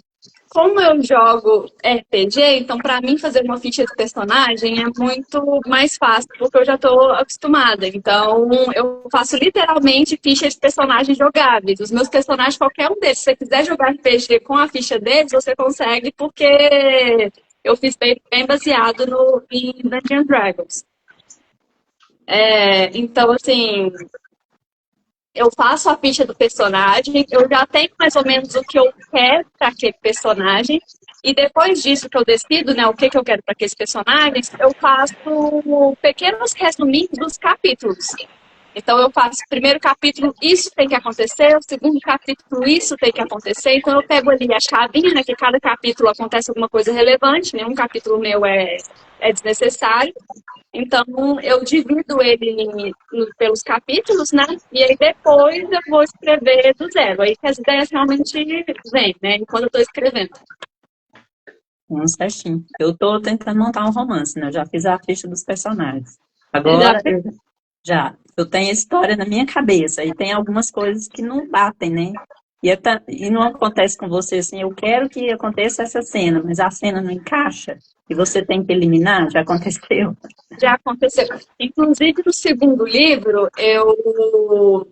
como eu jogo RPG, então para mim fazer uma ficha de personagem é muito mais fácil, porque eu já estou acostumada. Então eu faço literalmente ficha de personagens jogáveis. Os meus personagens, qualquer um deles, se você quiser jogar RPG com a ficha deles, você consegue, porque eu fiz bem baseado em Dungeons and Dragons. Então, assim, eu faço a ficha do personagem, eu já tenho mais ou menos o que eu quero para aquele personagem, e depois disso que eu decido, né, o que eu quero para aqueles personagens, eu faço pequenos resuminhos dos capítulos. Então eu faço o primeiro capítulo, isso tem que acontecer, o segundo capítulo, isso tem que acontecer. Então eu pego ali a chavinha, né, que cada capítulo acontece alguma coisa relevante, nenhum capítulo meu é desnecessário. Então, eu divido ele pelos capítulos, né? E aí depois eu vou escrever do zero. Aí que as ideias realmente vêm, né? Enquanto eu estou escrevendo. Certinho. Eu estou tentando montar um romance, né? Eu já fiz a ficha dos personagens. Já Agora, eu tenho a história na minha cabeça e tem algumas coisas que não batem, né? E não acontece com você assim, eu quero que aconteça essa cena, mas a cena não encaixa e você tem que eliminar, já aconteceu. já aconteceu. Inclusive, no segundo livro, eu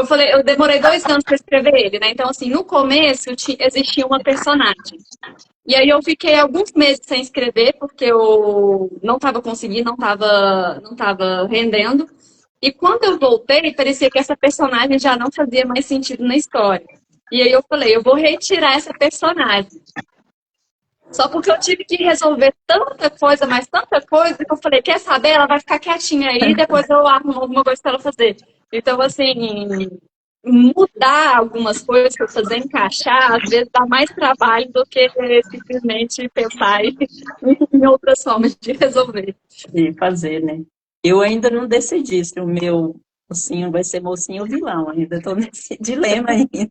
falei, eu demorei 2 anos para escrever ele, né? Então, assim, no começo existia uma personagem. E aí eu fiquei alguns meses sem escrever, porque eu não estava conseguindo, não tava rendendo. E quando eu voltei, parecia que essa personagem já não fazia mais sentido na história. E aí eu falei, eu vou retirar essa personagem. Só porque eu tive que resolver tanta coisa, mas tanta coisa, que eu falei, quer saber? Ela vai ficar quietinha aí, depois eu arrumo alguma coisa para ela fazer. Então, assim, mudar algumas coisas para fazer encaixar, às vezes dá mais trabalho do que simplesmente pensar em outras formas de resolver. De fazer, né? Eu ainda não decidi se o meu mocinho vai ser mocinho ou vilão, ainda estou nesse dilema ainda.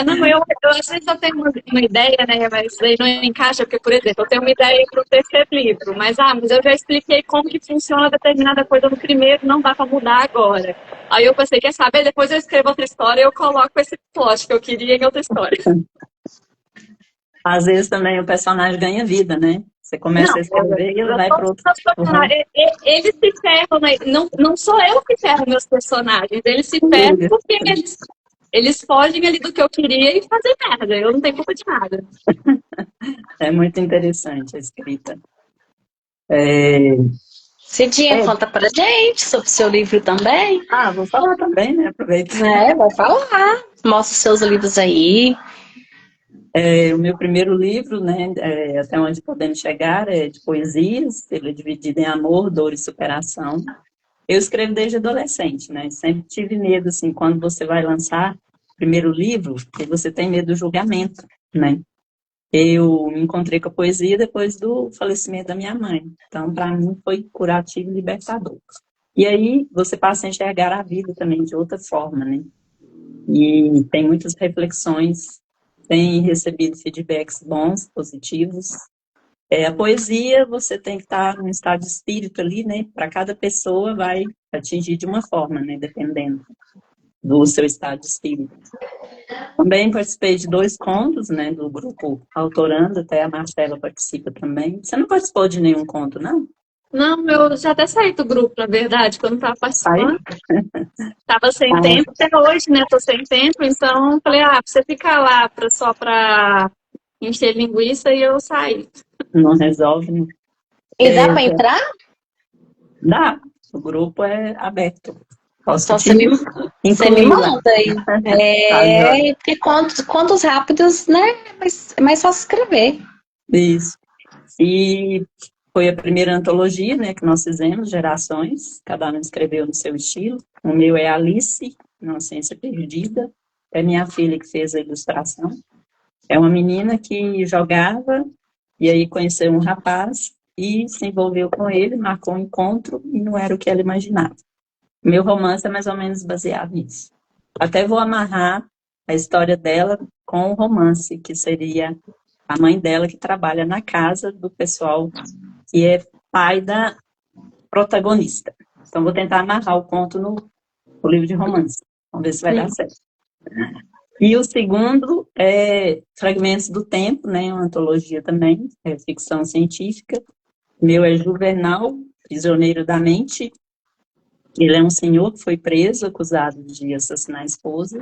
Não, eu às vezes eu tenho uma ideia, né? Mas isso aí não encaixa, porque, por exemplo, eu tenho uma ideia para o terceiro livro, mas eu já expliquei como que funciona determinada coisa no primeiro, não dá para mudar agora. Aí eu pensei, quer saber? Depois eu escrevo outra história e eu coloco esse plot que eu queria em outra história. Às vezes também o personagem ganha vida, né? Você começa a escrever e ele vai para outro rumo. Eles se ferram, né? Não sou eu que ferro meus personagens, eles se ferram porque eles fogem ali do que eu queria e fazem merda. Eu não tenho culpa de nada. É muito interessante a escrita. Cidinha, conta pra gente sobre o seu livro também. Vou falar também, né? Aproveita. Vai falar. Mostra os seus livros aí. O meu primeiro livro, né, Até Onde Podemos Chegar, é de poesias, ele é dividido em amor, dor e superação. Eu escrevo desde adolescente, né? Sempre tive medo, assim, quando você vai lançar o primeiro livro, e você tem medo do julgamento, né? Eu me encontrei com a poesia depois do falecimento da minha mãe. Então, para mim, foi curativo e libertador. E aí, você passa a enxergar a vida também de outra forma, né? E tem muitas reflexões, tem recebido feedbacks bons, positivos. A poesia, você tem que estar num estado de espírito ali, né? Para cada pessoa vai atingir de uma forma, né? Dependendo do seu estado de espírito. Também participei de 2 contos, né? Do grupo Autorando, até a Marcela participa também. Você não participou de nenhum conto, não? Não, eu já até saí do grupo, na verdade, quando estava participando. Tava sem tempo, até hoje, né? Tô sem tempo, então falei, você ficar lá só pra encher linguiça e eu saí. Não resolve, né? E dá pra entrar? Dá, o grupo é aberto. Posso Só você me manda aí. Porque contos rápidos, né? É mais fácil escrever. Isso. E foi a primeira antologia, né, que nós fizemos, Gerações. Cada um escreveu no seu estilo. O meu é Alice, Inocência Perdida. É minha filha que fez a ilustração. É uma menina que jogava e aí conheceu um rapaz e se envolveu com ele, marcou um encontro e não era o que ela imaginava. Meu romance é mais ou menos baseado nisso. Até vou amarrar a história dela com o romance, que seria a mãe dela que trabalha na casa do pessoal que é pai da protagonista. Então, vou tentar amarrar o conto no livro de romance. Vamos ver se vai dar certo. E o segundo é Fragmentos do Tempo, né? Uma antologia também, é ficção científica. Meu é Juvenal, Prisioneiro da Mente. Ele é um senhor que foi preso, acusado de assassinar a esposa,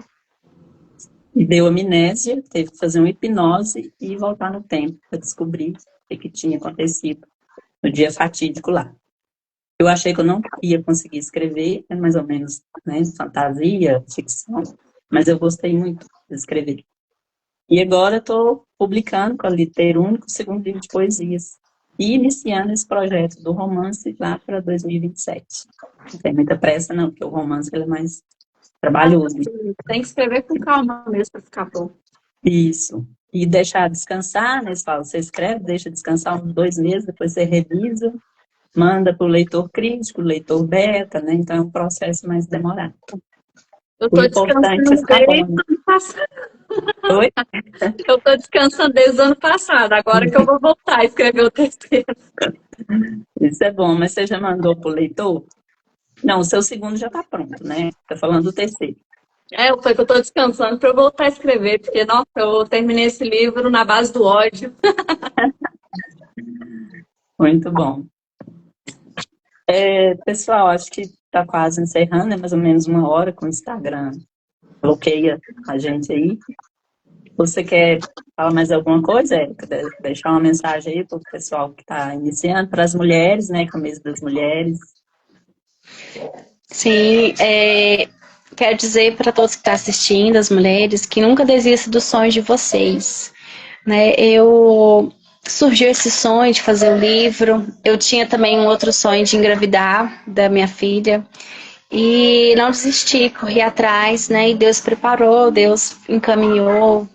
e deu amnésia, teve que fazer uma hipnose e voltar no tempo para descobrir o que tinha acontecido no dia fatídico lá. Eu achei que eu não ia conseguir escrever, é mais ou menos, né, fantasia, ficção, mas eu gostei muito de escrever. E agora estou publicando com a Liteiro Único o segundo livro de poesias. E iniciando esse projeto do romance lá para 2027. Não tem muita pressa, não, porque o romance ele é mais trabalhoso. Tem que escrever com calma mesmo para ficar bom. Isso. E deixar descansar, né? Você escreve, deixa descansar uns 2 meses, depois você revisa, manda para o leitor crítico, leitor beta, né? Então é um processo mais demorado. Eu estou descansando desde o ano passado. Oi? Eu estou descansando desde o ano passado, agora que eu vou voltar a escrever o terceiro. Isso é bom, mas você já mandou para o leitor? Não, o seu segundo já está pronto, né? Está falando do terceiro. Foi que eu estou descansando para eu voltar a escrever, porque, nossa, eu terminei esse livro na base do ódio. Muito bom. Pessoal, acho que está quase encerrando, é mais ou menos 1 hora com o Instagram. Bloqueia a gente aí. Você quer falar mais alguma coisa, Érica? Deixar uma mensagem aí para o pessoal que está iniciando, para as mulheres, né? Com o mês das mulheres. Sim, quero dizer para todos que estão assistindo, as mulheres, que nunca desista dos sonhos de vocês. Né? Surgiu esse sonho de fazer o livro. Eu tinha também um outro sonho de engravidar da minha filha. E não desisti, corri atrás, né? E Deus preparou, Deus encaminhou.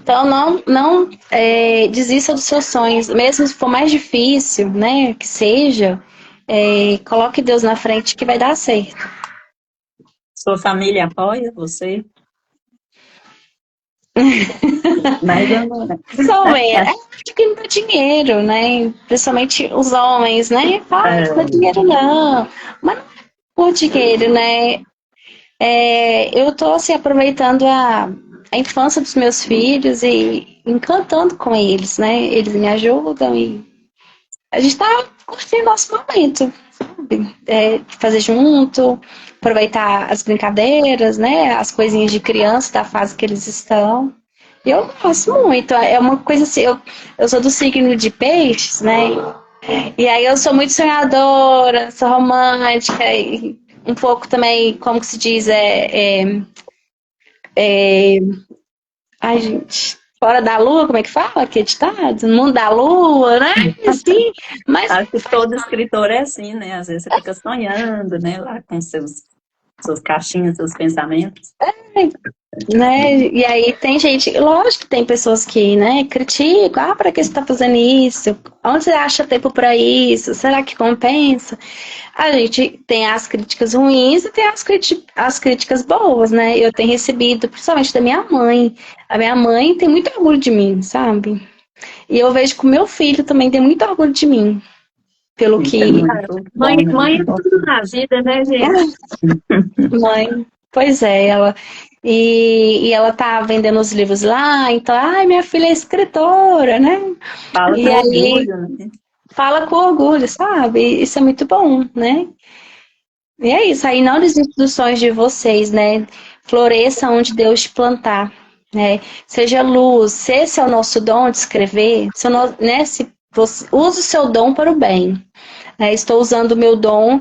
Então, não desista dos seus sonhos. Mesmo se for mais difícil, né? Que seja, coloque Deus na frente que vai dar certo. Sua família apoia você? Mas eu não... Só é acho que não dá dinheiro, né? Principalmente os homens, né? Fala, não dá dinheiro não. Mas não é por dinheiro, né? Eu tô assim, aproveitando a infância dos meus filhos e encantando com eles, né? Eles me ajudam e a gente tá curtindo nosso momento, sabe? Fazer junto, aproveitar as brincadeiras, né? As coisinhas de criança da fase que eles estão. E eu gosto muito. É uma coisa assim, eu sou do signo de peixes, né? E aí eu sou muito sonhadora, sou romântica e um pouco também, como que se diz, ai, gente, fora da lua, como é que fala? Que ditado? No mundo da lua, né? Assim, mas Acho que todo escritor é assim, né? Às vezes você fica sonhando, né? Lá com suas caixinhas, seus pensamentos. né? E aí tem gente, lógico que tem pessoas que, né, criticam, para que você está fazendo isso? Onde você acha tempo para isso? Será que compensa? A gente tem as críticas ruins e tem as críticas boas, né? Eu tenho recebido, principalmente da minha mãe. A minha mãe tem muito orgulho de mim, sabe? E eu vejo que o meu filho também tem muito orgulho de mim, pelo Isso é que muito Mãe, bom, né? mãe Muito é tudo importante. na vida, né, gente? mãe, pois é, ela e ela tá vendendo os livros lá, então, ai, minha filha é escritora, né? Fala com E aí orgulho, né? fala com orgulho, sabe? Isso é muito bom, né? E é isso, aí não desista dos sonhos de vocês, né? Floresça onde Deus te plantar, né? Seja luz, se esse é o nosso dom de escrever, se, né, se você, use o seu dom para o bem. Né? Estou usando o meu dom,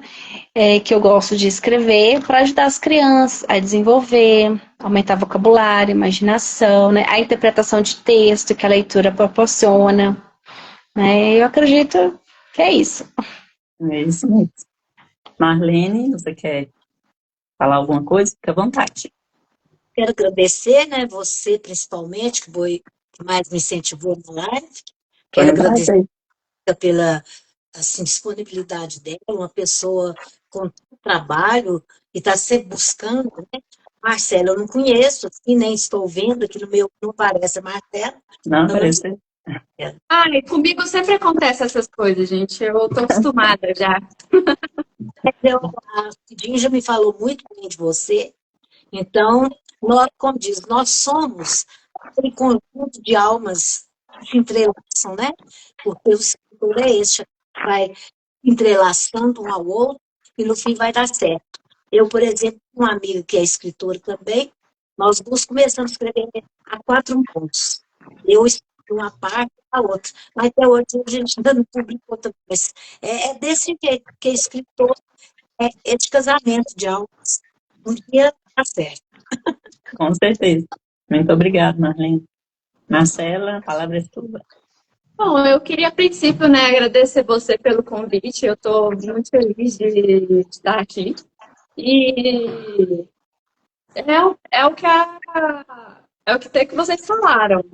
que eu gosto de escrever, para ajudar as crianças a desenvolver, aumentar vocabulário, imaginação, né? A interpretação de texto que a leitura proporciona. Né? Eu acredito que é isso. É isso mesmo. Marlene, você quer falar alguma coisa? Fica à vontade. Quero agradecer, né, você principalmente, que mais me incentivou na live. Foi Quero um agradecer prazer. pela assim, disponibilidade dela, uma pessoa com tanto trabalho e está sempre buscando, né? Marcela, eu não conheço, assim, nem estou vendo, aqui no meu não aparece a Marcela, Não, então eu parece. Ai, comigo sempre acontece essas coisas, gente. Eu tô acostumada já. a Cidinha já me falou muito bem de você, então, nós, como diz, nós somos aquele conjunto de almas que se entrelaçam, né? Porque o escritor é esse, vai entrelaçando um ao outro e no fim vai dar certo. Eu, por exemplo, uma amiga que é escritora também, nós duas começamos a escrever a 4 mãos. Eu escrevi uma parte, a outra. Mas até hoje a gente ainda não publicou também. Mas é desse jeito, que escritor é de casamento de almas. Um dia dá certo. Com certeza. Muito obrigada, Marlene. Marcela, a palavra é sua. Bom, eu queria, a princípio, né, agradecer você pelo convite. Eu estou muito feliz de estar aqui. E é o que é o que vocês falaram.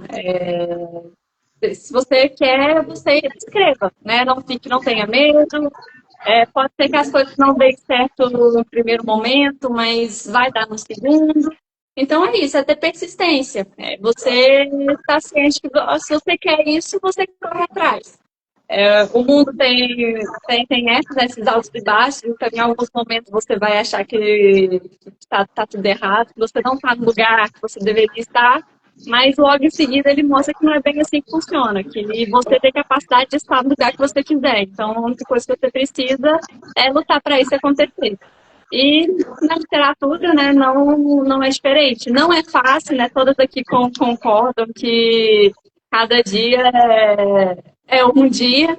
Se você quer, você escreva, né? Não fique, não tenha medo. Pode ser que as coisas não deem certo no primeiro momento, mas vai dar no segundo. Então é isso, é ter persistência. Você está ciente que se você quer isso, você corre atrás. O mundo tem esses altos e baixos, então em alguns momentos você vai achar que tá tudo errado, que você não está no lugar que você deveria estar, mas logo em seguida ele mostra que não é bem assim que funciona, que você tem capacidade de estar no lugar que você quiser. Então a única coisa que você precisa é lutar para isso acontecer. E na literatura, né, não é diferente. Não é fácil, né? Todas aqui concordam que cada dia é um dia,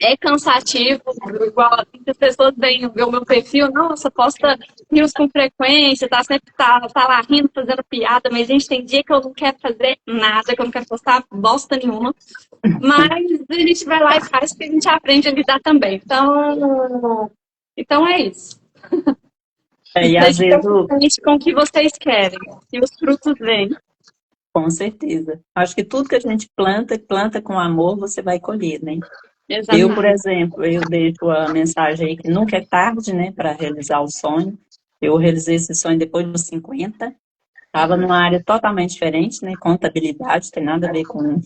é cansativo, igual muitas pessoas vêm ver o meu perfil, nossa, posta news com frequência, sempre tá lá rindo, fazendo piada, mas gente, tem dia que eu não quero fazer nada, que eu não quero postar bosta nenhuma, mas a gente vai lá e faz, que a gente aprende a lidar também. Então é isso. E às Seja vezes, consistente com o que vocês querem, e os frutos vêm. com certeza. Acho que tudo que a gente planta com amor, você vai colher, né? Eu, por Exatamente. exemplo, eu deixo a mensagem aí que nunca é tarde, né, para realizar o sonho. Eu realizei esse sonho depois dos 50. Estava numa área totalmente diferente, né? Contabilidade, tem nada a ver com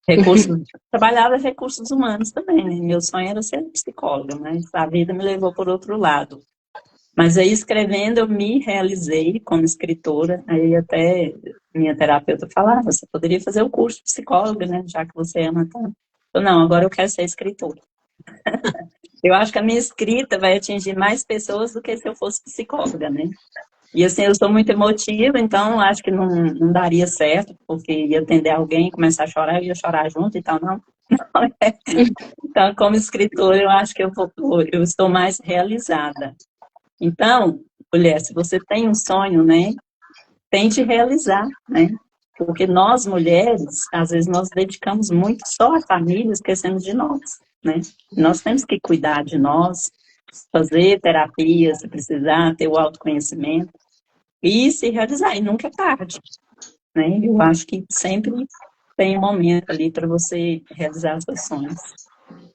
recursos. Trabalhava recursos humanos também, né? Meu sonho era ser psicóloga, mas a vida me levou por outro lado. Mas aí, escrevendo, eu me realizei como escritora. Aí até minha terapeuta falava, você poderia fazer o curso de psicóloga, né? Já que você ama tanto. Eu, não, agora eu quero ser escritora. Eu acho que a minha escrita vai atingir mais pessoas do que se eu fosse psicóloga, né? E assim, eu sou muito emotiva, então acho que não daria certo, porque ia atender alguém, começar a chorar, eu ia chorar junto, então não. Então, como escritora, eu acho que eu estou mais realizada. Então, mulher, se você tem um sonho, né, tente realizar, né? Porque nós, mulheres, às vezes nós dedicamos muito só à família, esquecemos de nós, né? Nós temos que cuidar de nós, fazer terapia, se precisar, ter o autoconhecimento e se realizar, e nunca é tarde, né? Eu acho que sempre tem um momento ali para você realizar seus sonhos.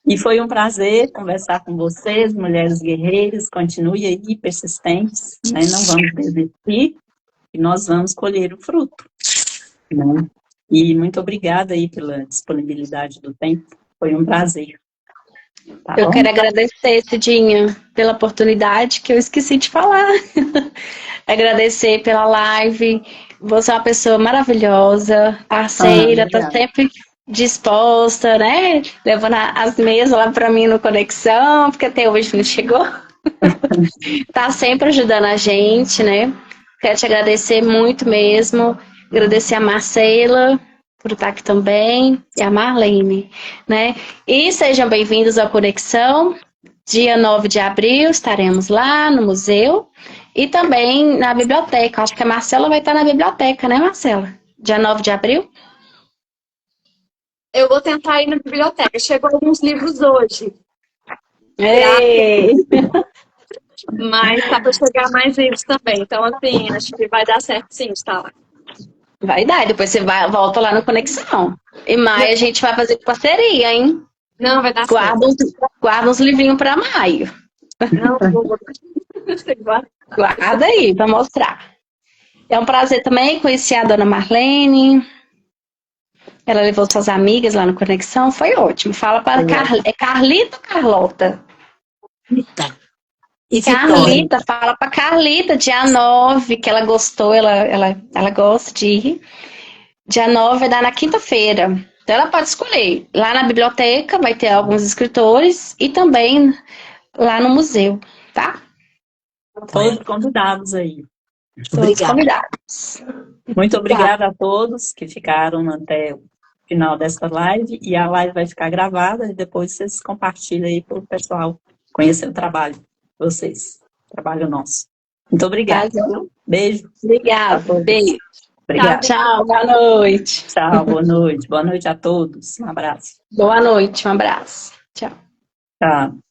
E foi um prazer conversar com vocês, mulheres guerreiras, continue aí persistentes, né? Não vamos desistir e nós vamos colher o fruto, né? E muito obrigada aí pela disponibilidade do tempo, foi um prazer. Tá Eu bom? quero agradecer, Cidinha, pela oportunidade que eu esqueci de falar. Agradecer pela live. Você é uma pessoa maravilhosa, parceira, tá Obrigada. sempre disposta, né? Levando as mesas lá para mim no Conexão, porque até hoje não chegou. Tá sempre ajudando a gente, né? Quero te agradecer muito mesmo. Agradecer a Marcela por estar aqui também e a Marlene, né? E sejam bem-vindos ao Conexão. Dia 9 de abril estaremos lá no museu e também na biblioteca. Acho que a Marcela vai estar na biblioteca, né, Marcela? Dia 9 de abril? Eu vou tentar ir na biblioteca. Chegou alguns livros hoje, Ei! mas tá para chegar mais livros também. Então, assim, acho que vai dar certo sim, estar lá. Vai dar, e depois você volta lá no Conexão. E maio a gente vai fazer parceria, hein? Não, vai dar Guarda certo. guarda uns livrinhos para maio. Não, vou. Guarda aí para mostrar. É um prazer também conhecer a dona Marlene. Ela levou suas amigas lá no Conexão, foi ótimo. Fala para é Carlita ou Carlota? E Vitória. Carlita, fala para Carlita, dia 9, que ela gostou, ela gosta de ir. Dia 9 vai dar na quinta-feira. Então ela pode escolher. Lá na biblioteca vai ter alguns escritores e também lá no museu, tá? Todos convidados aí. Todos convidados. Muito obrigada a todos que ficaram até o final dessa live, e a live vai ficar gravada e depois vocês compartilham aí para o pessoal conhecer o trabalho de vocês, trabalho nosso. Muito obrigada. Tá, Beijo. obrigada. Beijo. Obrigada. Tchau, boa noite. Tchau, boa noite. Boa noite a todos. Um abraço. Boa noite, um abraço. Tchau. Tchau.